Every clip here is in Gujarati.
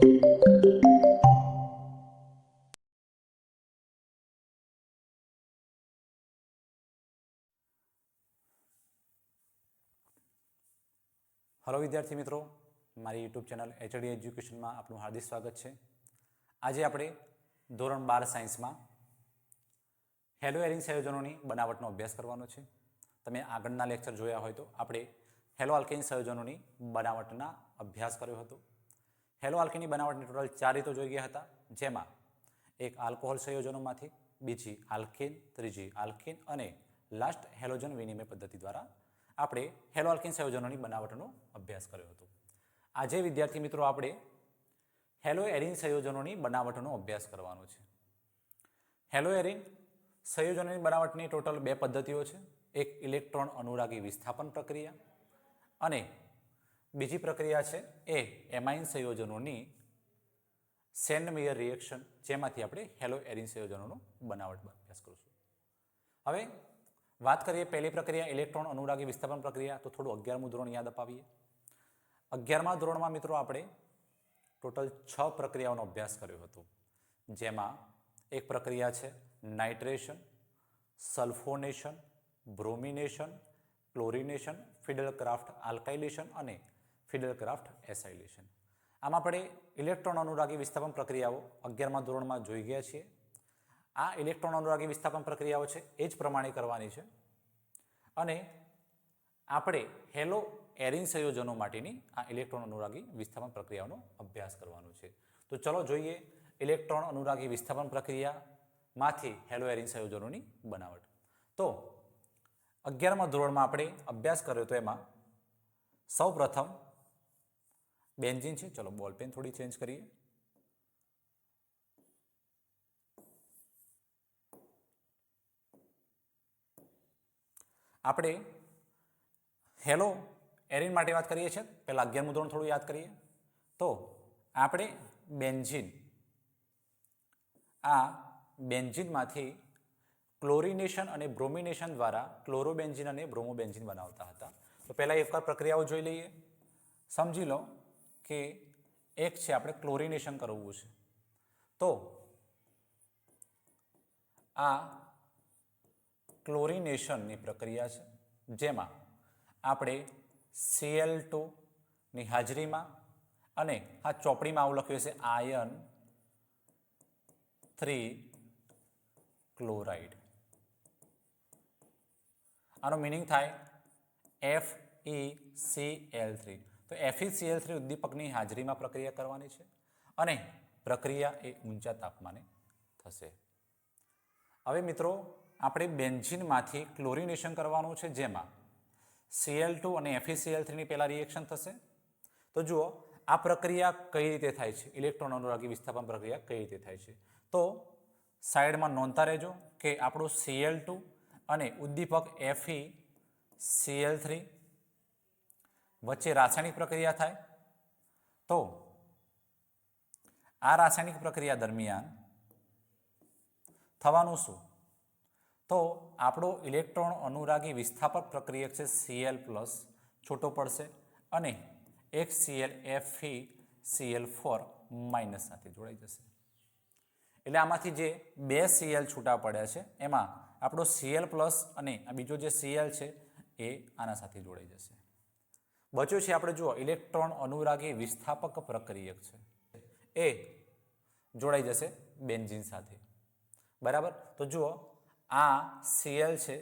हेलो विद्यार्थी मित्रों, मारी यूट्यूब चैनल एचडी एज्युकेशन में आपनु हार्दिक स्वागत है। आज આપણે ધોરણ 12 साइंस में हेलो एरिंग संयोजनों की बनावटનો अभ्यास करवानो છે। તમે આગળના લેક્ચર જોયા હોય તો આપણે हेलो आल्केन संयोजनों की बनावटना अभ्यास કર્યો હતો। हेलो आल्केन बनावटनी टोटल 4 રીતો જોઈ ગયા હતા, જેમાં એક આલ્કોહોલ સંયોજનોમાંથી, બીજી આલ્કેન, ત્રીજી આલ્કેન અને લાસ્ટ હેલોજન વિનિમય પદ્ધતિ द्वारा આપણે हेलो आल्केन संयोजनों की बनावटनो अभ्यास કર્યો હતો। આજે વિદ્યાર્થી મિત્રો આપણે हेलो एरिन संयोजनों की बनावटनो अभ्यास करवानो છે। हेलो एरिन संयोजनों की बनावटनी टोटल 2 पद्धतिओ છે। एक इलेक्ट्रॉन अनुरागी विस्थापन प्रक्रिया અને બીજી પ્રક્રિયા છે એ એમાઇન સંયોજનોની સેન્ડ-મેયર રિએક્શન, જેમાંથી આપણે हेलो एरिन संयोजनों बनावटનો अभ्यास કરીશું। હવે बात करिए पहली प्रक्रिया इलेक्ट्रॉन अनुरागी विस्थापन प्रक्रिया, तो थोड़ा 11मुं धोरण याद अपावीए। 11मा धोरण में मित्रों आपणे टोटल 6 प्रक्रियाओं अभ्यास कर्यो हतो, जेमां एक प्रक्रिया है nitration, sulphonation, bromination, chlorination, Friedel Crafts alkylation और फिडल-क्राफ्ट एसाइलेशन। आम आपणे इलेक्ट्रॉन अनुरागी विस्थापन प्रक्रियाओं 11मा धोरण में जोई गया छीए। आ इलेक्ट्रॉन अनुरागी विस्थापन प्रक्रियाओं है ए ज प्रमाणे करवानी है अने आपणे हेलो एरिन संयोजनों माटेनी आ इलेक्ट्रॉन अनुरागी विस्थापन प्रक्रियाओं अभ्यास करवानो छे। तो चलो जोईए इलेक्ट्रॉन अनुरागी विस्थापन प्रक्रिया मांथी हेलो एरिन संयोजनों की बनावट। तो 11मा धोरण में आपणे अभ्यास कर्यो तो एमां सौ प्रथम बेन्जीन छे। चलो बॉलपेन थोड़ी चेन्ज करिए। આપણે हेलो एरिन माटे बात करिए छे, पहला 11मुं धोरण थोड़ું याद करिए। तो આપણે बेन्जीन, आ बेन्जीन मांथी क्लोरिनेशन और ब्रोमिनेशन द्वारा क्लोरोबेन्जीन और ब्रोमोबेन्जीन बनावता हता। तो पहला एक प्रक्रियाओं जोई लईए। समझी लो कि एक छे आपणे क्लोरिनेशन करवुं छे, तो आ क्लोरिनेशन की प्रक्रिया है, जेमां आपणे Cl2 ની હાજરીમાં અને આ ચોપડીમાં આવું લખ્યું છે આયન 3 ક્લોરાઇડ, આનો मीनिंग थाय FeCl3। तो FeCl3 उद्दीपकनी हाजरीमां प्रक्रिया करवानी छे अने प्रक्रिया ए ऊंचा तापमाने थशे। हवे मित्रों આપણે બેન્ઝીનમાંથી ક્લોરિનેશન કરવાનું છે, જેમાં Cl2 અને FeCl3 ની પહેલા રિએક્શન થશે। તો જુઓ આ પ્રક્રિયા કઈ રીતે થાય છે, ઇલેક્ટ્રોન અનુરાગી વિસ્થાપન પ્રક્રિયા કઈ રીતે થાય છે। તો સાઈડમાં નોંધતા રહેજો કે આપણું Cl2 અને ઉદ્દીપક FeCl3 વચ્ચે રાસાયણિક પ્રક્રિયા થાય। તો આ રાસાયણિક પ્રક્રિયા દરમિયાન થવાનું શું, तो आपणो इलेक्ट्रॉन अनुरागी विस्थापक प्रक्रिया है Cl+ छूटो पड़शे अने एक Cl FeCl4- साथे जोड़ाई जशे। एटले आमांथी जे 2 Cl छूटा पड्या छे एमां आपणो Cl+ अने बीजो जे Cl छे ए आना साथे जोड़ाई जशे। बच्यो छे आपणे जुओ इलेक्ट्रॉन अनुरागी विस्थापक प्रक्रिया छे ए जोड़ाई जशे बेन्जीन साथे, बराबर। तो जुओ आ Cl है,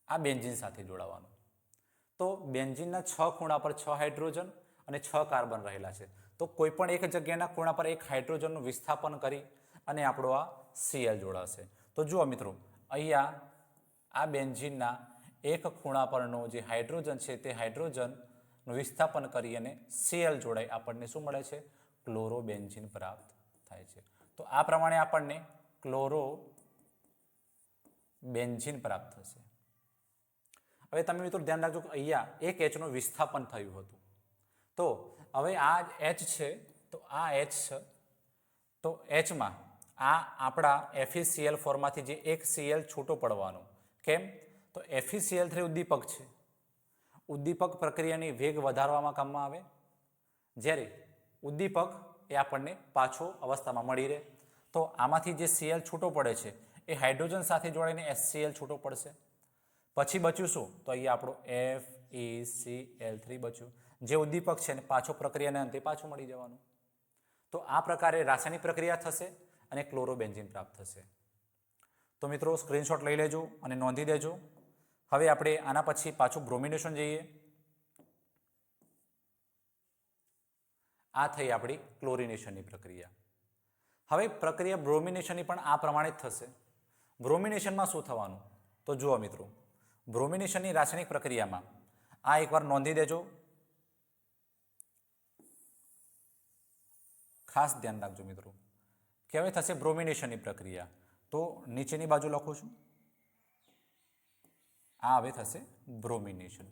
आ बेन्जीन साथे जोड़ावानुं। तो बेन्जीनना 6 खूणा पर 6 हाइड्रोजन और 6 कार्बन रहेला छे। तो कोईपण एक जग्याना खूणा पर एक हाइड्रोजननुं विस्थापन करी अने आपणो आ Cl जोड़ाशे। तो जुओ मित्रों अहींया आ बेन्जीनना एक खूणा परनो जे हाइड्रोजन छे ते हाइड्रोजननुं विस्थापन करी अने Cl जोड़ाई आपणने शुं मळे छे, क्लोरोबेन्जीन प्राप्त थाय छे। तो आ प्रमाणे आपणने क्लोरो बेन्जीन प्राप्त थशे। हवे तमे मित्रों ध्यान राखजो कि अहींया एक H नो विस्थापन थयुं हतुं। तो हवे आ H छे, तो आ H छे, तो H मां आ आपणा FeCl4 मांथी जे एक Cl छूटो पड़वानो, केम? तो FeCl3 उद्दीपक छे। उद्दीपक प्रक्रियानी वेग વધારવામાં કામમાં આવે। જ્યારે ઉદ્દીપક એ આપણને પાછો અવસ્થામાં મળી રહે. તો આમાંથી જે Cl છૂટો પડે છે એ હાઇડ્રોજન સાથે જોડાઈને HCl છૂટો પડશે. પછી બચ્યું શું? તો અહીંયા આપણો FeCl3 બચ્યું, જે ઉદ્દીપક છે ને પાછો પ્રક્રિયાના અંતે પાછું મળી જવાનું. તો આ પ્રકારે રાસાયણિક પ્રક્રિયા થશે અને ક્લોરોબેન્ઝીન પ્રાપ્ત થશે. તો મિત્રો સ્ક્રીનશોટ લઈ લેજો અને નોંધી દેજો. હવે આપણે આના પછી પાછું બ્રોમિનેશન જઈએ. આ થઈ આપણી ક્લોરિનેશનની પ્રક્રિયા. હવે પ્રક્રિયા બ્રોમિનેશનની પણ આ પ્રમાણે જ થશે. બ્રોમિનેશનમાં શું થવાનું? તો જુઓ મિત્રો, બ્રોમિનેશનની રાસાયણિક પ્રક્રિયામાં આ એકવાર નોંધી દેજો, ખાસ ધ્યાન રાખજો મિત્રો કે હવે થશે બ્રોમિનેશનની પ્રક્રિયા. તો નીચેની બાજુ લખું છું, આ હવે થશે બ્રોમિનેશન.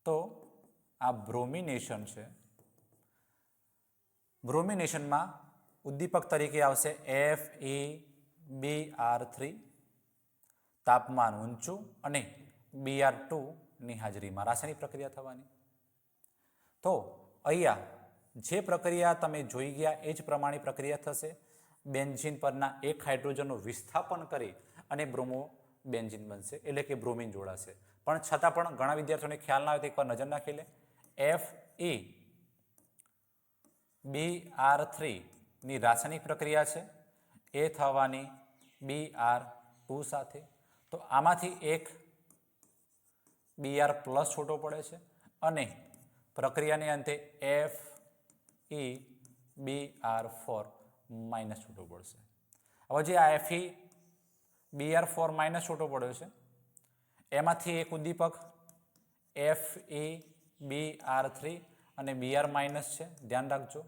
તો આ બ્રોમિનેશન છે. બ્રોમિનેશનમાં ઉદ્દીપક તરીકે આવશે FeBr3, તાપમાન ઊંચું અને Br2 ની હાજરીમાં રાસાયણિક પ્રક્રિયા થવાની. તો અહીંયા જે પ્રક્રિયા તમે જોઈ ગયા એ જ પ્રમાણે પ્રક્રિયા થશે. બેન્ઝીન પરના એક હાઇડ્રોજનનું વિસ્થાપન કરી અને બ્રોમો બેન્ઝીન બનશે, એટલે કે બ્રોમિન જોડાશે. પણ છતાં પણ ઘણા વિદ્યાર્થીઓને ખ્યાલ ના આવે તો એકવાર નજર નાખી લે. FeBr3 ની રાસાયણિક પ્રક્રિયા છે એ થવાની Br2 સાથે. તો આમાંથી એક Br પ્લસ છૂટો પડે છે અને પ્રક્રિયાને અંતે FeBr4 માઇનસ છૂટો પડશે. હવે જે આ FeBr4 માઇનસ છૂટો પડ્યો છે એમાંથી એક ઉદ્દીપક FeBr3 અને Br માઇનસ છે. ધ્યાન રાખજો,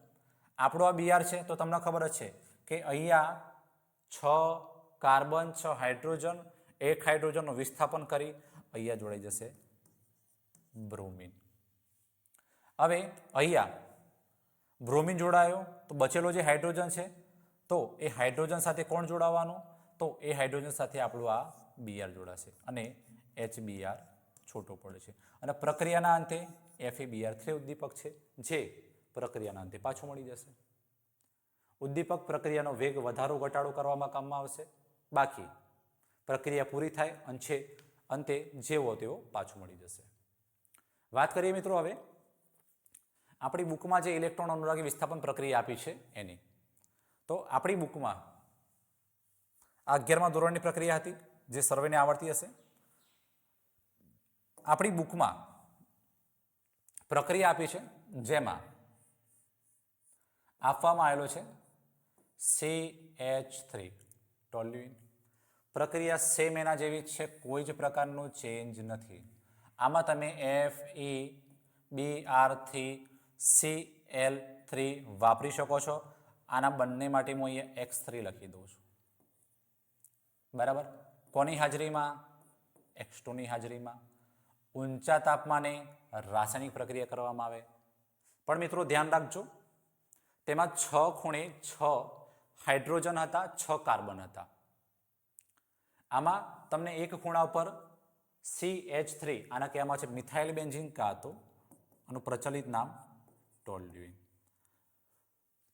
આપણો આ Br છે તો તમને ખબર જ છે કે અહીંયા 6 કાર્બન 6 હાઇડ્રોજન, એક હાઇડ્રોજનનું વિસ્થાપન કરી અહીંયા જોડાઈ જશે બ્રોમિન. હવે અહીંયા બ્રોમિન જોડાયો તો બચેલો જે હાઇડ્રોજન છે તો એ હાઇડ્રોજન સાથે કોણ જોડાવાનું? તો એ હાઇડ્રોજન સાથે આપણું આ Br જોડાશે અને HBr છૂટો પડે છે. અને પ્રક્રિયાના અંતે FeBr3 ઉદ્દીપક છે જે પ્રક્રિયાના અંતે પાછું મળી જશે. ઉદ્દીપક પ્રક્રિયાનો વેગ વધારો ઘટાડો કરવામાં કામમાં આવશે. બાકી પ્રક્રિયા પૂરી થાય અને અંતે જેવો તેવો પાછું મળી જશે. વાત કરીએ મિત્રો હવે આપણી બુકમાં જે ઇલેક્ટ્રોન અનુરાગી વિસ્થાપન પ્રક્રિયા આપી છે એની. તો આપણી બુકમાં આ 11મા ધોરણની પ્રક્રિયા હતી જે સર્વેને આવડતી હશે. આપણી બુકમાં પ્રક્રિયા આપી છે જેમાં આપવામાં આવેલો છે CH3 ટોલ્યુઇન. પ્રક્રિયા સેમ એના જેવી છે, કોઈ જ પ્રકારનું ચેન્જ નથી. આમાં તમે FeBr3Cl3 વાપરી શકો છો. આના બંને માટે હું અહીંયા X3 લખી દઉં છું. બરાબર. કોની હાજરીમાં? X2 ની હાજરીમાં. ઊંચા તાપમાને રાસાયણિક પ્રક્રિયા કરવામાં આવે. પણ મિત્રો ધ્યાન રાખજો, તેમાં 6 ખૂણે 6 હાઇડ્રોજન હતા, 6 કાર્બન હતા. આમાં તમને એક ખૂણા ઉપર CH3, આના કહેવામાં છે મિથાઇલ બેન્ઝીન કાં તો આનું પ્રચલિત નામ ટોલ્યુઇન.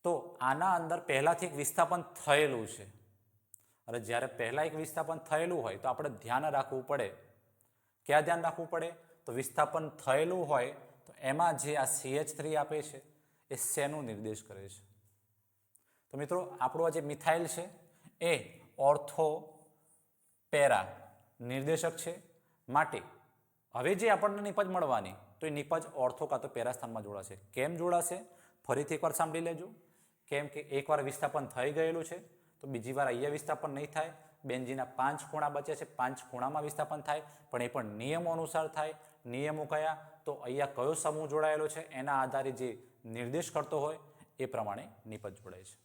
તો આના અંદર પહેલાથી એક વિસ્થાપન થયેલું છે. અને જ્યારે પહેલા એક વિસ્થાપન થયેલું હોય તો આપણે ધ્યાન રાખવું પડે. ક્યાં ધ્યાન રાખવું પડે? તો વિસ્થાપન થયેલું હોય તો એમાં જે આ CH3 આપે છે એ શેનું નિર્દેશ કરે છે? તો મિત્રો આપણું આ જે મિથાઇલ છે એ ઓર્થો પેરા નિર્દેશક છે. માટે હવે જે આપણને નિપજ મળવાની તો એ નિપજ ઓર્થો કાં તો પેરા સ્થાનમાં જોડાશે. કેમ જોડાશે? ફરીથી એકવાર સાંભળી લેજો. કેમ કે એકવાર વિસ્થાપન થઈ ગયેલું છે તો બીજી વાર અહીંયા વિસ્થાપન નહીં થાય. બેન્ઝીનના 5 ખૂણા બચ્યા છે, 5 ખૂણામાં વિસ્થાપન થાય, પણ એ પણ નિયમો અનુસાર થાય. નિયમો કયા? તો અહીંયા કયો સમૂહ જોડાયેલો છે એના આધારે જે નિર્દેશ કરતો હોય એ પ્રમાણે નિપજ જોડાય છે.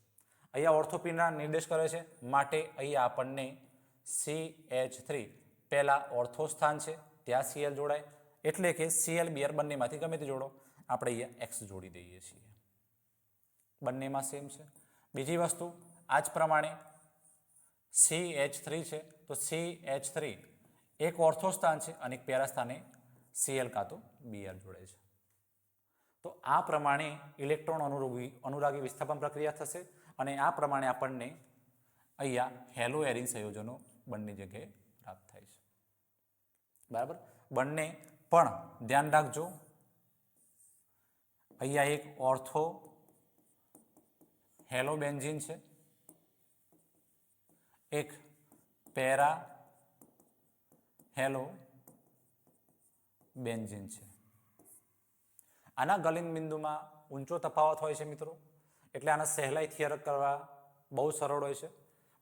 અહીંયા ઓર્થોપિનરા નિર્દેશ કરે છે માટે અહીંયા આપણને CH3 પહેલા ઓર્થો સ્થાન છે ત્યાં Cl જોડાય, એટલે કે Cl Br બંનેમાંથી ગમે તે જોડો. આપણે અહીંયા X જોડી દઈએ છીએ, બંનેમાં સેમ છે. બીજી વસ્તુ આ જ પ્રમાણે CH3 છે તો CH3 એક ઓર્થો સ્થાન છે અને એક પેરા સ્થાને Cl કાં તો Br જોડે છે. તો આ પ્રમાણે ઇલેક્ટ્રોન અનુરાગી વિસ્થાપન પ્રક્રિયા થશે અને આ પ્રમાણે આપણને અહીંયા હેલો એરિન સંયોજનો બંને જગ્યાએ પ્રાપ્ત થાય છે. બરાબર, બંને પણ ધ્યાન રાખજો, અહીંયા એક ઓર્થો હેલોબેન્ઝીન છે, એક પેરા હેલો બેન્ઝીન છે. આના ગલન બિંદુમાં ઊંચો તફાવત હોય છે મિત્રો, એટલે આના સહેલાઈથી અલગ કરવા બહુ સરળ હોય છે.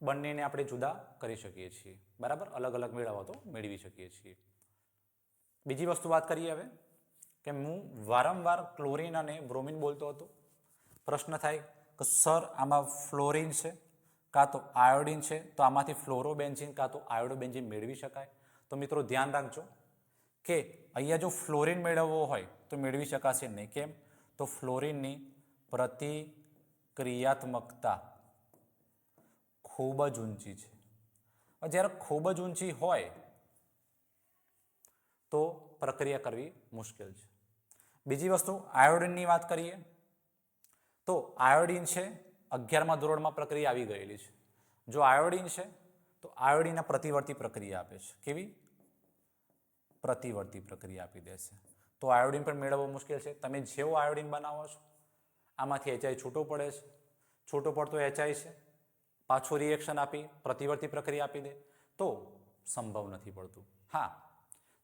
બંનેને આપણે જુદા કરી શકીએ છીએ. બરાબર, અલગ અલગ મેળવવા તો મેળવી શકીએ છીએ. બીજી વસ્તુ વાત કરીએ હવે, કે હું વારંવાર ક્લોરીન અને બ્રોમિન બોલતો હતો. પ્રશ્ન થાય કે સર આમાં ફ્લોરિન છે કાં તો આયોડિન છે, તો આમાંથી ફ્લોરોબેન્ઝીન કાં તો આયોડોબેન્ઝીન મેળવી શકાય? તો મિત્રો ધ્યાન રાખજો કે અહીંયા જો ફ્લોરિન મેળવવો હોય તો મેળવી શકાશે નહીં. કેમ? તો ફ્લોરિનની પ્રતિક્રિયાત્મકતા ખૂબ જ ઊંચી છે. જ્યારે ખૂબ જ ઊંચી હોય તો પ્રક્રિયા કરવી મુશ્કેલ છે. બીજી વસ્તુ આયોડિનની વાત કરીએ તો આયોડિન છે 11મા ધોરણમાં પ્રક્રિયા આવી ગયેલી છે. જો આયોડિન છે તો આયોડિનના પ્રતિવર્તી પ્રક્રિયા આપે છે. કેવી? પ્રતિવર્તી પ્રક્રિયા આપી દેશે. તો આયોડિન પણ મેળવવો મુશ્કેલ છે. તમે જેવો આયોડિન બનાવો છો આમાંથી HI છૂટો પડે છે, છૂટો પડતો HI છે, પાછું રિએક્શન આપી પ્રતિવર્તી પ્રક્રિયા આપી દે તો સંભવ નથી પડતું. હા,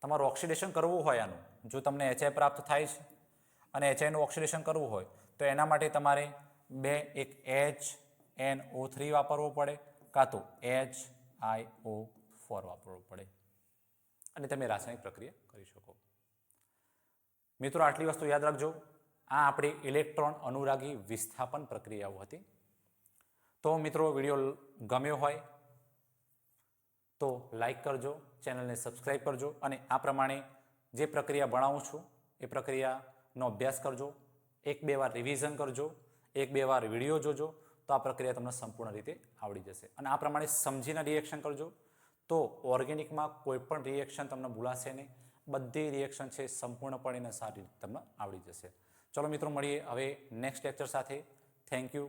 તમારું ઓક્સિડેશન કરવું હોય આનું, જો તમને HI પ્રાપ્ત થાય છે અને HIનું ઓક્સિડેશન કરવું હોય તો એના માટે તમારે એક HNO3 વાપરવો પડે કાં તો HiO4 વાપરવો પડે અને તમે રાસાયણિક પ્રક્રિયા કરી શકો. મિત્રો આટલી વસ્તુ યાદ રાખજો. આ આપણી ઇલેક્ટ્રોન અનુરાગી વિસ્થાપન પ્રક્રિયાઓ હતી. તો મિત્રો વિડીયો ગમ્યો હોય તો લાઈક કરજો, ચેનલને સબસ્ક્રાઈબ કરજો અને આ પ્રમાણે જે પ્રક્રિયા ભણાવું છું એ પ્રક્રિયાનો અભ્યાસ કરજો. 1-2 વાર રિવિઝન કરજો, 1-2 વાર વિડીયો જોજો તો આ પ્રક્રિયા તમને સંપૂર્ણ રીતે આવડી જશે. અને આ પ્રમાણે સમજીને રિએક્શન કરજો તો ઓર્ગેનિકમાં કોઈ પણ રિએક્શન તમને ભૂલાશે નહીં. બધી રિએક્શન છે સંપૂર્ણપણે સારી રીતે તમને આવડી જશે. ચલો મિત્રો મળીએ હવે નેક્સ્ટ લેક્ચર સાથે. Thank you.